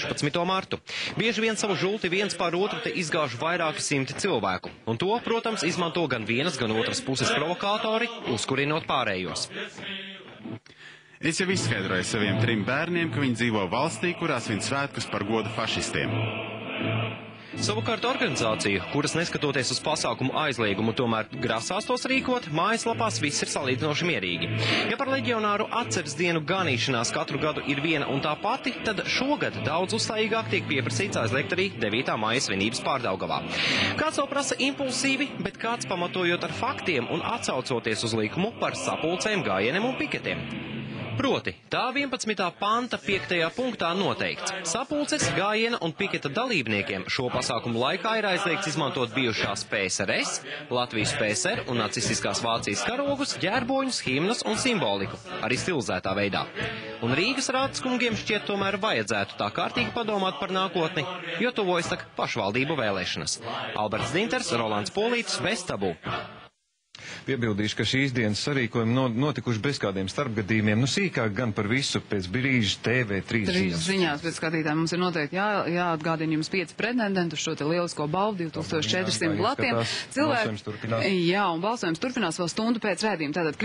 16. martu. Bieži vien savu žulti viens pār otru te izgāž vairāki simti cilvēku. Un to, protams, izmanto gan vienas, gan otras puses provokātori, uzkurinot pārējos. Es jau izskaidroju saviem 3 bērniem, ka viņi dzīvo valstī, kurā svin svētkus par godu fašistiem. Savukārt organizācija, kuras neskatoties uz pasākumu aizliegumu tomēr grasās tos rīkot, mājaslapās viss ir salīdzinoši mierīgi. Ja par leģionāru atceres dienu ganīšanās katru gadu ir viena un tā pati, tad šogad daudz uzstājīgāk tiek pieprasīts aizliegt arī 9. māja svinības Pārdaugavā. Kāds to prasa impulsīvi, bet kāds pamatojot ar faktiem un atsaucoties uz likumu par sapulcēm, gājieniem un piketiem. Proti, tā 11. panta 5. punktā noteikts. Sapulces, gājiena un piketa dalībniekiem šo pasākumu laikā ir aizliegts izmantot bijušās PSRS, Latvijas PSR un nacistiskās Vācijas karogus, ģērboņus, himnas un simboliku, arī stilizētā veidā. Un Rīgas rādskungiem šķiet tomēr vajadzētu tā kārtīgi padomāt par nākotni, jo tuvojas tak pašvaldību vēlēšanas. Alberts Dinters, Rolands Polītis, bez tabū. Piebildīšu, ka šīs dienas sarīkojumi notikuši bez kādiem starpgadījumiem. Nu, sīkāk gan par visu pēc brīža TV3 ziņās. Pēc skatītājiem mums ir noteikti jāatgādina jums 5 pretendenti uz šo te lielisko balvu 2400 latiem. Balsojums turpinās. Jā, un balsojums turpinās vēl stundu pēc rēdījuma. Tātad